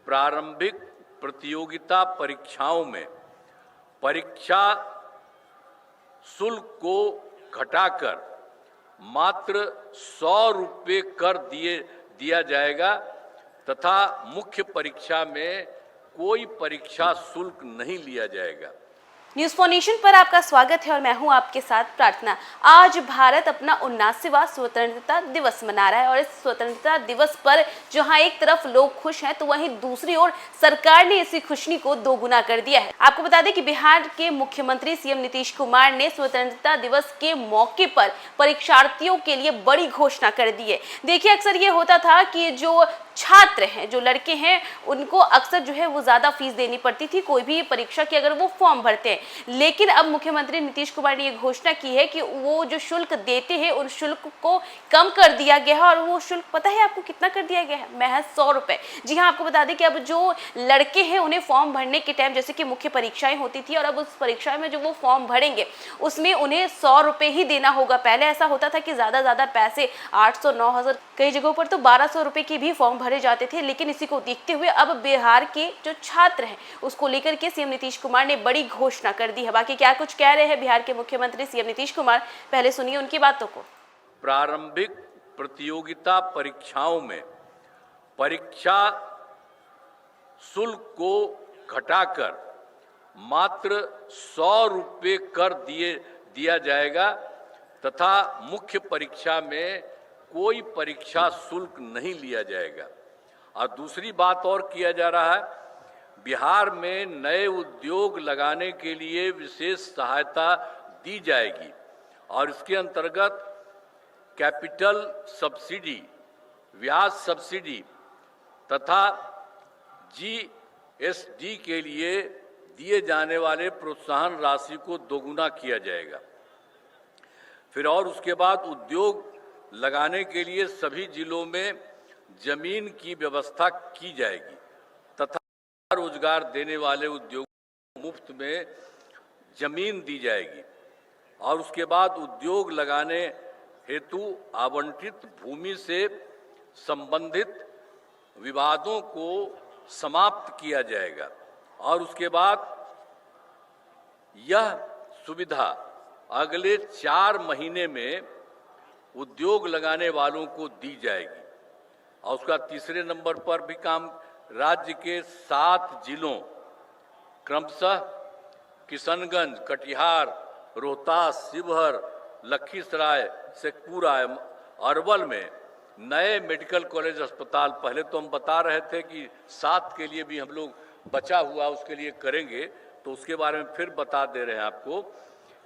प्रारंभिक प्रतियोगिता परीक्षाओं में परीक्षा शुल्क को घटाकर मात्र 100 रुपये कर दिया जाएगा तथा मुख्य परीक्षा में कोई परीक्षा शुल्क नहीं लिया जाएगा। न्यूज़ फॉर नेशन पर आपका स्वागत है और मैं हूं आपके साथ प्रार्थना। आज भारत अपना 79वां स्वतंत्रता दिवस मना रहा है और इस स्वतंत्रता दिवस पर जहां एक तरफ लोग खुश हैं तो वहीं दूसरी ओर सरकार ने इसी खुशी को दोगुना कर दिया है। आपको बता दें कि बिहार के मुख्यमंत्री सीएम नीतीश कुमार ने स्वतंत्रता दिवस के मौके पर परीक्षार्थियों के लिए बड़ी घोषणा कर दी है। देखिए, अक्सर ये होता था कि जो छात्र हैं, जो लड़के हैं, उनको अक्सर जो है वो ज़्यादा फीस देनी पड़ती थी कोई भी परीक्षा की अगर वो फॉर्म भरते हैं। लेकिन अब मुख्यमंत्री नीतीश कुमार ने ये घोषणा की है कि वो जो शुल्क देते हैं उन शुल्क को कम कर दिया गया है और वो शुल्क पता है आपको कितना कर दिया गया है? महज 100 रुपये। जी हाँ, आपको बता दें कि अब जो लड़के हैं उन्हें फॉर्म भरने के टाइम जैसे कि मुख्य परीक्षाएं होती थी और अब उस परीक्षा में जो वो फॉर्म भरेंगे उसमें उन्हें 100 रुपये ही देना होगा। पहले ऐसा होता था कि ज़्यादा पैसे 800, 9000, कई जगहों पर तो 1200 रुपये की भी फॉर्म भरे जाते थे। लेकिन इसी को देखते हुए अब बिहार के जो छात्र हैं उसको लेकर के सीएम नीतीश कुमार ने बड़ी घोषणा कर दी है। बाकी क्या कुछ कह रहे हैं बिहार के मुख्यमंत्री सीएम नीतीश कुमार, पहले सुनिए उनकी बातों को। प्रारंभिक प्रतियोगिता परीक्षाओं में परीक्षा शुल्क को घटाकर मात्र 100 रुपये कर दिया जाएगा तथा मुख्य परीक्षा में कोई परीक्षा शुल्क नहीं लिया जाएगा। और दूसरी बात और किया जा रहा है, बिहार में नए उद्योग लगाने के लिए विशेष सहायता दी जाएगी और इसके अंतर्गत कैपिटल सब्सिडी, ब्याज सब्सिडी तथा जीएसडी के लिए दिए जाने वाले प्रोत्साहन राशि को दोगुना किया जाएगा। फिर और उसके बाद उद्योग लगाने के लिए सभी जिलों में जमीन की व्यवस्था की जाएगी तथा रोजगार देने वाले उद्योगों को मुफ्त में जमीन दी जाएगी और उसके बाद उद्योग लगाने हेतु आवंटित भूमि से संबंधित विवादों को समाप्त किया जाएगा और उसके बाद यह सुविधा अगले 4 महीने में उद्योग लगाने वालों को दी जाएगी। और उसका तीसरे नंबर पर भी काम राज्य के 7 जिलों क्रमशः किशनगंज, कटिहार, रोहतास, शिवहर, लखीसराय, शेखपुरा, अरवल में नए मेडिकल कॉलेज अस्पताल, पहले तो हम बता रहे थे कि 7 के लिए भी हम लोग बचा हुआ उसके लिए करेंगे, तो उसके बारे में फिर बता दे रहे हैं आपको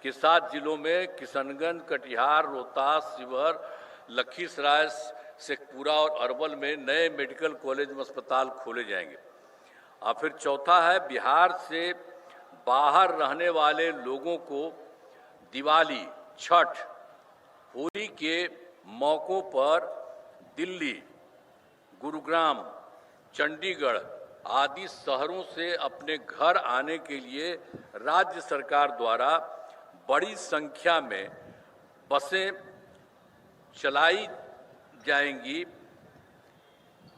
कि 7 जिलों में किशनगंज, कटिहार, रोहतास, शिवहर, लखीसराय, शेखपुरा और अरवल में नए मेडिकल कॉलेज में अस्पताल खोले जाएंगे। और फिर चौथा है, बिहार से बाहर रहने वाले लोगों को दिवाली, छठ, होली के मौक़ों पर दिल्ली, गुरुग्राम, चंडीगढ़ आदि शहरों से अपने घर आने के लिए राज्य सरकार द्वारा बड़ी संख्या में बसें चलाई जाएंगी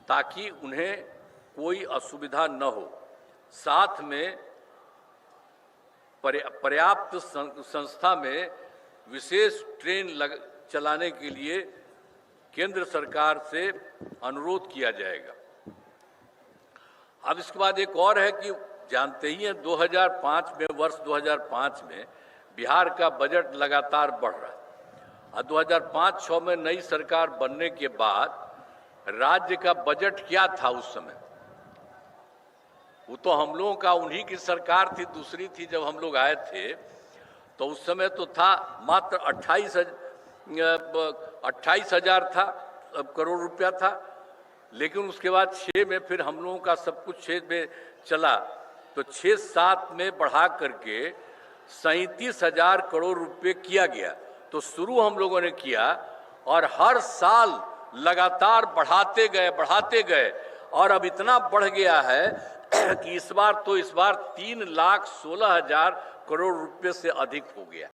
ताकि उन्हें कोई असुविधा न हो। साथ में पर्याप्त संस्था में विशेष ट्रेन चलाने के लिए केंद्र सरकार से अनुरोध किया जाएगा। अब इसके बाद एक और है कि जानते ही हैं 2005 में, वर्ष 2005 में बिहार का बजट लगातार बढ़ रहा है और 2005-06 में नई सरकार बनने के बाद राज्य का बजट क्या था उस समय? वो तो हम लोगों का उन्हीं की सरकार थी, दूसरी थी जब हम लोग आए थे, तो उस समय तो था मात्र 28,000 था करोड़ रुपया था। लेकिन उसके बाद 6 में फिर हम लोगों का सब कुछ 6 में चला तो 6-7 में बढ़ा करके 37,000 करोड़ रुपये किया गया। तो शुरू हम लोगों ने किया और हर साल लगातार बढ़ाते गए और अब इतना बढ़ गया है कि इस बार 3,16,000 करोड़ रुपये से अधिक हो गया।